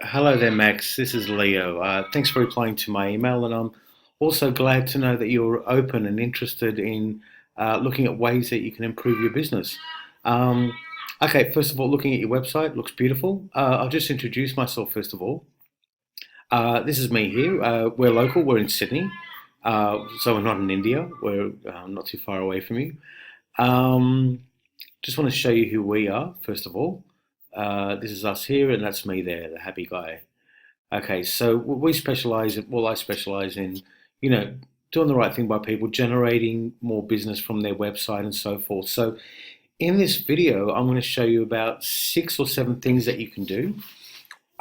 Hello there, Max. This is Leo. Thanks for replying to my email, and I'm also glad to know that you're open and interested in looking at ways that you can improve your business. Um, okay, first of all, looking at your website looks beautiful. I'll just introduce myself first of all. This is me here. We're local. We're in Sydney, so we're not in India. We're not too far away from you. Um, just want to show you who we are first of all. This is us here, and that's me there, the happy guy. Okay, so we specialize in, well, I specialize in, you know, doing the right thing by people, generating more business from their website and so forth. So in this video, I'm going to show you about 6 or 7 things that you can do.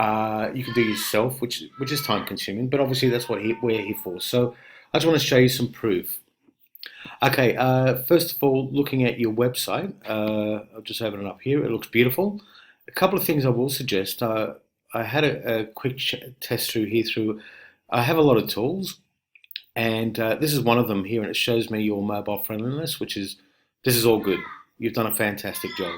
You can do yourself, which is time consuming, but obviously that's what we're here for. So I just want to show you some proof. Okay, first of all, looking at your website, I'll just open it up here. It looks beautiful. A couple of things I will suggest. I had a quick test through here through. I have a lot of tools, and this is one of them here, and it shows me your mobile friendliness, which is this is all good. You've done a fantastic job.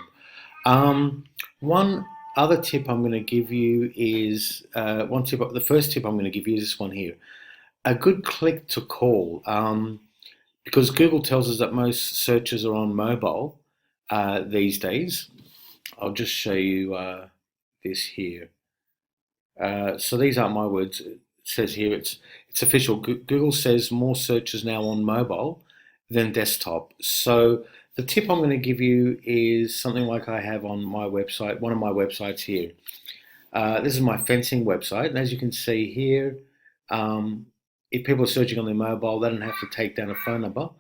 Um, One other tip I'm going to give you is one tip. The first tip I'm going to give you is this one here. A good click to call. Because Google tells us that most searches are on mobile these days. I'll just show you this here. So these aren't my words. It says here it's official. Google says more searches now on mobile than desktop. So the tip I'm going to give you is something like I have on my website, one of my websites here. This is my fencing website, and as you can see here, um, if people are searching on their mobile, they don't have to take down a phone number.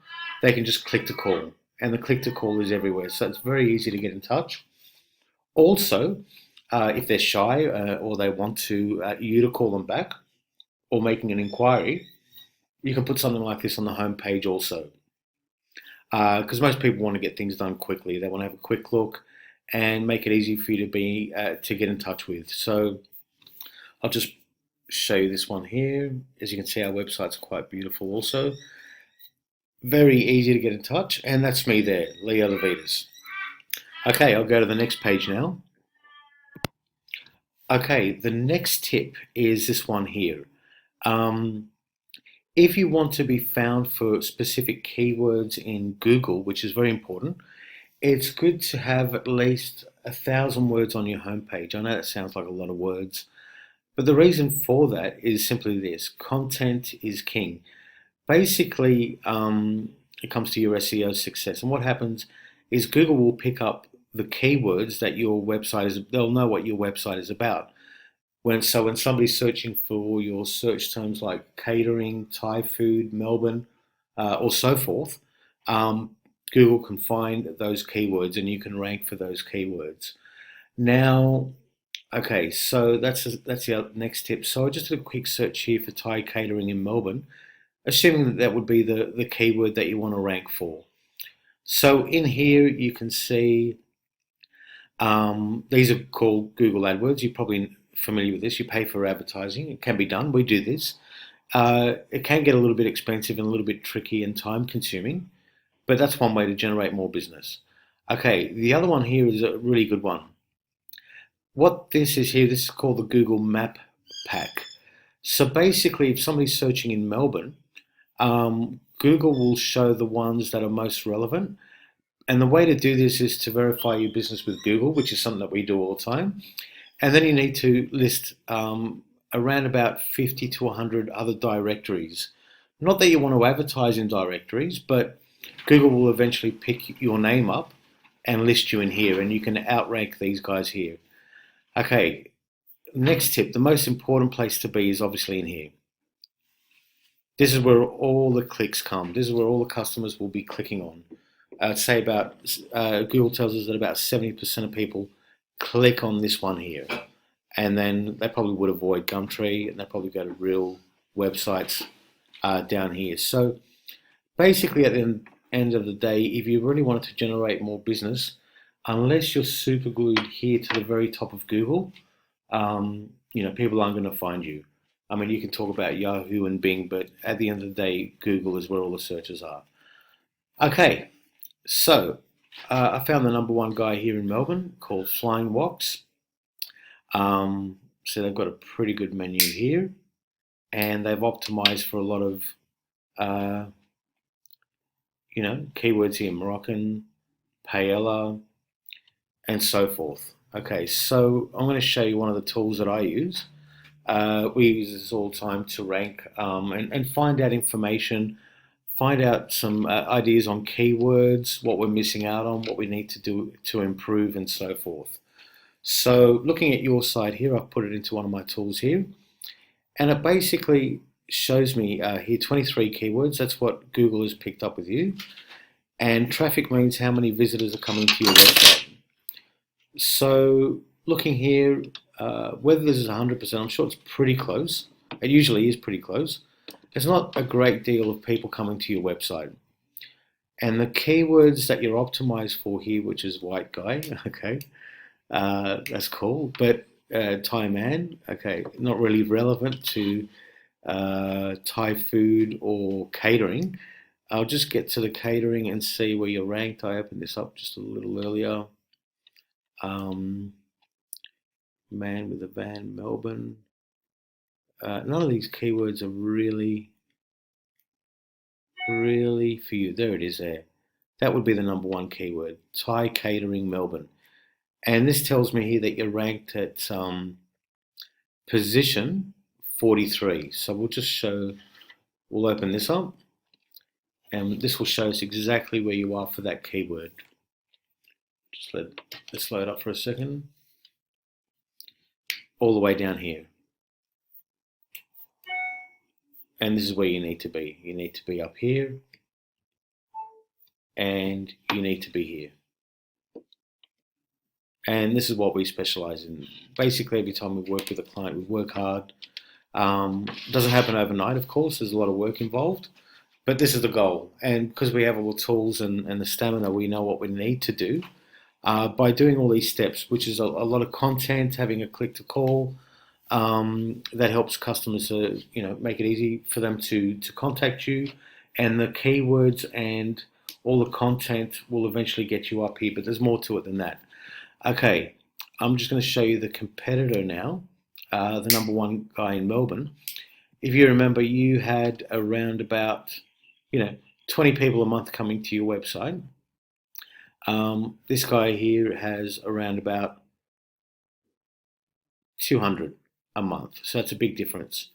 They can just click to call, and the click to call is everywhere. So it's very easy to get in touch. Also, if they're shy or they want you to call them back or making an inquiry, you can put something like this on the home page also. Because most people want to get things done quickly. They want to have a quick look and make it easy for you to get in touch with. So I'll just show you this one here. As you can see, our website's quite beautiful also. Very easy to get in touch, and that's me there, Leo Levitas. Okay, I'll go to the next page now. Okay, the next tip is this one here. Um, if you want to be found for specific keywords in Google, which is very important, it's good to have at least 1,000 words on your homepage. I know that sounds like a lot of words, but the reason for that is simply this: content is king. Basically, it comes to your SEO success. And what happens is Google will pick up the keywords that your website is, they'll know what your website is about. When somebody's searching for your search terms like catering, Thai food, Melbourne, or so forth, um, Google can find those keywords and you can rank for those keywords. Now, okay, so that's the next tip. So I just did a quick search here for Thai catering in Melbourne, assuming that that would be the keyword that you want to rank for. So in here you can see these are called Google AdWords. You're probably familiar with this. You pay for advertising. It can be done. We do this. It can get a little bit expensive and a little bit tricky and time consuming, but that's one way to generate more business. Okay, the other one here is a really good one. What this is here, this is called the Google Map Pack. So basically, if somebody's searching in Melbourne, Google will show the ones that are most relevant. And the way to do this is to verify your business with Google, which is something that we do all the time. And then you need to list around about 50 to 100 other directories. Not that you want to advertise in directories, but Google will eventually pick your name up and list you in here, and you can outrank these guys here. Okay, next tip, the most important place to be is obviously in here. This is where all the clicks come. This is where all the customers will be clicking on. I'd say about Google tells us that about 70% of people click on this one here, and then they probably would avoid Gumtree, and they probably go to real websites down here. So basically, at the end of the day, if you really wanted to generate more business, unless you're super glued here to the very top of Google, people aren't going to find you. I mean, you can talk about Yahoo and Bing, but at the end of the day, Google is where all the searches are. Okay, so I found the number one guy here in Melbourne called Flying Wox. So they've got a pretty good menu here, and they've optimized for a lot of, uh, keywords here: Moroccan, paella, and so forth. Okay, so I'm going to show you one of the tools that I use. We use this all the time to rank, and find out information, find out some ideas on keywords, what we're missing out on, what we need to do to improve, and so forth. So looking at your site here, I've put it into one of my tools here, and it basically shows me here 23 keywords. That's what Google has picked up with you. And traffic means how many visitors are coming to your website. So looking here, whether this is 100%, I'm sure it's pretty close. It usually is pretty close. There's not a great deal of people coming to your website. And the keywords that you're optimized for here, which is white guy, okay, that's cool. But Thai man, okay, not really relevant to Thai food or catering. I'll just get to the catering and see where you're ranked. I opened this up just a little earlier. Um, Man with a van, Melbourne. None of these keywords are really for you. There it is there. That would be the number one keyword, Thai catering Melbourne. And this tells me here that you're ranked at position 43. So we'll open this up, and this will show us exactly where you are for that keyword. Just let this load up for a second. All the way down here. And this is where you need to be. You need to be up here, and you need to be here. And this is what we specialize in. Basically, every time we work with a client, we work hard. It doesn't happen overnight, of course. There's a lot of work involved, but this is the goal. And because we have all the tools and the stamina, we know what we need to do. By doing all these steps, which is a lot of content, having a click to call, that helps customers to make it easy for them to contact you, and the keywords and all the content will eventually get you up here. But there's more to it than that. Okay, I'm just going to show you the competitor now, the number one guy in Melbourne. If you remember, you had around about 20 people a month coming to your website. This guy here has around about 200 a month, so that's a big difference.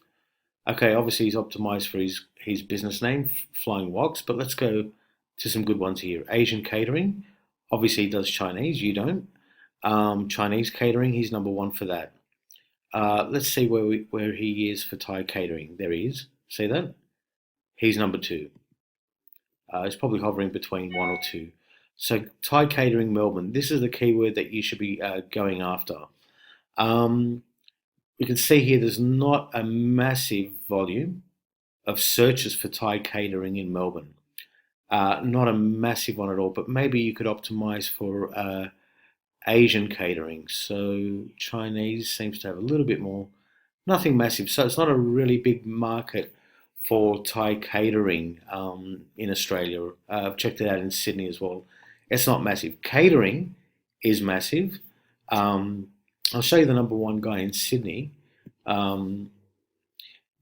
Okay, obviously he's optimized for his business name, Flying Wogs, but let's go to some good ones here. Asian catering, obviously he does Chinese, you don't. Chinese catering, he's number one for that. Let's see where he is for Thai catering. There he is. See that? He's number two. He's probably hovering between one or two. So Thai catering Melbourne. This is the keyword that you should be going after. We can see here there's not a massive volume of searches for Thai catering in Melbourne. Not a massive one at all, but maybe you could optimize for Asian catering. So Chinese seems to have a little bit more, nothing massive. So it's not a really big market for Thai catering in Australia. I've checked it out in Sydney as well. It's not massive. Catering is massive. I'll show you the number one guy in Sydney.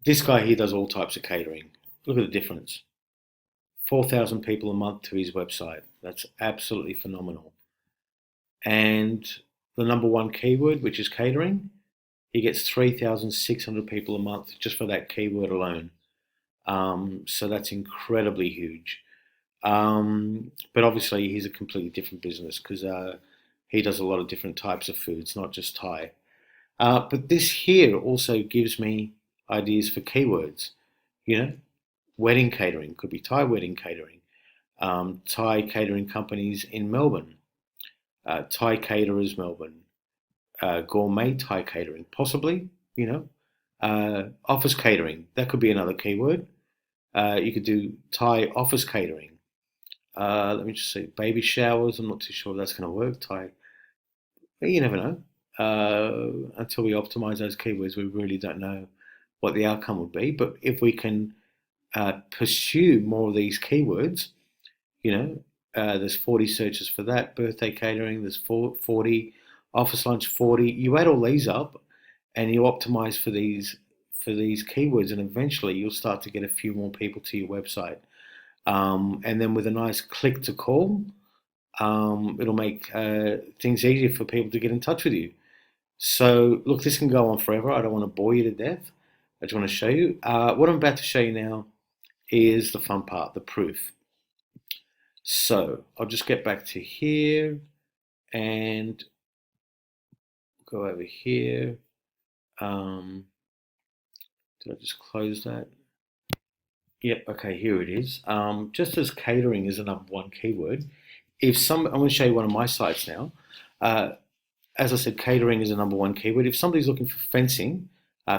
This guy here does all types of catering. Look at the difference. 4,000 people a month to his website. That's absolutely phenomenal. And the number one keyword, which is catering, he gets 3,600 people a month just for that keyword alone. So that's incredibly huge. But obviously he's a completely different business because he does a lot of different types of foods, not just Thai. But this here also gives me ideas for keywords. Wedding catering, could be Thai wedding catering. Thai catering companies in Melbourne. Thai caterers Melbourne. Gourmet Thai catering, possibly, office catering, that could be another keyword. You could do Thai office catering. Let me just see, baby showers, I'm not too sure if that's going to work. Thai, you never know. Until we optimize those keywords, we really don't know what the outcome would be. But if we can pursue more of these keywords, there's 40 searches for that. Birthday catering, there's 40. Office lunch, 40. You add all these up, and you optimize for these keywords, and eventually you'll start to get a few more people to your website. And then with a nice click to call, it'll make things easier for people to get in touch with you. So look, this can go on forever. I don't want to bore you to death. I just want to show you. What I'm about to show you now is the fun part, the proof. So I'll just get back to here and go over here. Did I just close that? Yep, okay, here it is. Just as catering is the number one keyword, I'm going to show you one of my sites now. As I said, catering is the number one keyword. If somebody's looking for fencing,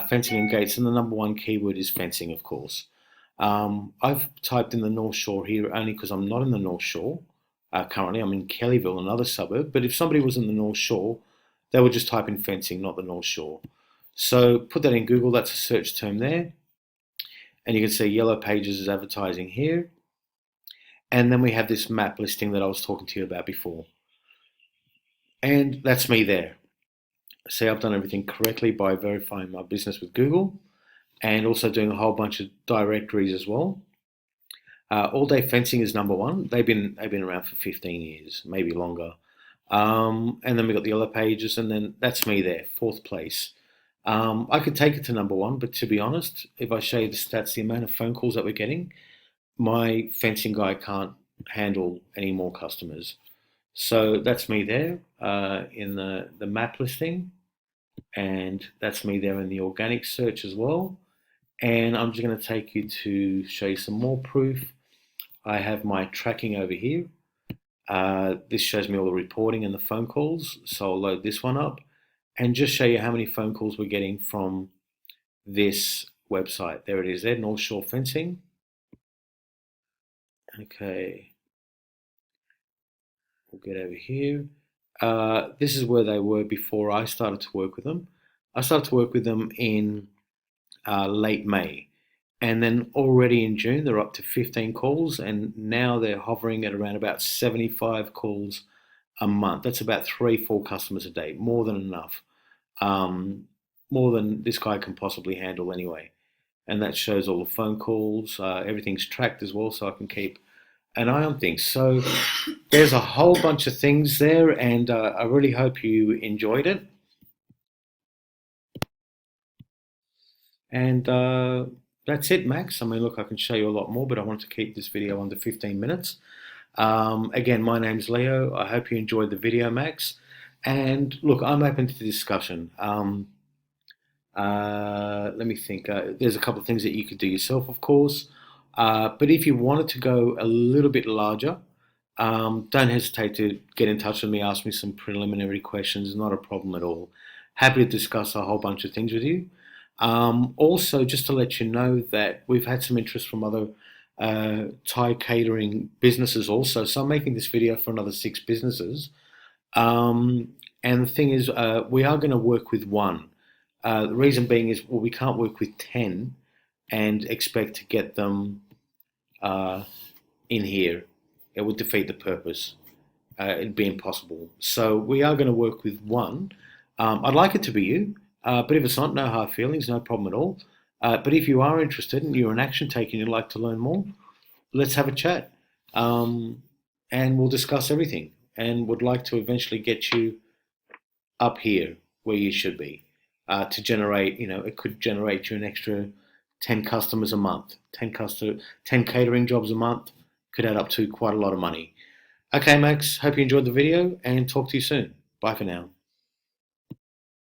fencing and gates, then the number one keyword is fencing, of course. I've typed in the North Shore here only because I'm not in the North Shore. Currently, I'm in Kellyville, another suburb. But if somebody was in the North Shore, they would just type in fencing, not the North Shore. So put that in Google, that's a search term there. And you can see Yellow Pages is advertising here. And then we have this map listing that I was talking to you about before. And that's me there. See, I've done everything correctly by verifying my business with Google and also doing a whole bunch of directories as well. All Day Fencing is number one. They've been around for 15 years, maybe longer. And then we've got the Yellow Pages, and then that's me there, fourth place. I could take it to number one, but to be honest, if I show you the stats, the amount of phone calls that we're getting, my fencing guy can't handle any more customers. So that's me there in the map listing, and that's me there in the organic search as well. And I'm just going to take you to show you some more proof. I have my tracking over here. This shows me all the reporting and the phone calls, so I'll load this one up and just show you how many phone calls we're getting from this website. There it is there, North Shore Fencing. Okay, we'll get over here. This is where they were before I started to work with them. I started to work with them in late May, and then already in June they're up to 15 calls, and now they're hovering at around about 75 calls a month. That's about 3-4 customers a day, more than enough, more than this guy can possibly handle anyway. And that shows all the phone calls. Everything's tracked as well, so I can keep an eye on things. So there's a whole bunch of things there, and I really hope you enjoyed it. And that's it, Max. I mean, look, I can show you a lot more, but I want to keep this video under 15 minutes. Again, my name's Leo. I hope you enjoyed the video, Max. And look, I'm open to discussion. Let me think. There's a couple of things that you could do yourself, of course. But if you wanted to go a little bit larger, don't hesitate to get in touch with me, ask me some preliminary questions. Not a problem at all. Happy to discuss a whole bunch of things with you. Also, just to let you know that we've had some interest from other Thai catering businesses also. So I'm making this video for another 6 businesses. And the thing is, we are going to work with one. The reason being is, well, we can't work with 10 and expect to get them in here. It would defeat the purpose. It'd be impossible. So we are going to work with one. I'd like it to be you. But if it's not, no hard feelings, no problem at all. But if you are interested and you're an action taker and you'd like to learn more, let's have a chat. And we'll discuss everything. And would like to eventually get you up here where you should be to generate, it could generate you an extra 10 customers a month, 10 catering jobs a month, could add up to quite a lot of money. Okay, Max, hope you enjoyed the video and talk to you soon. Bye for now.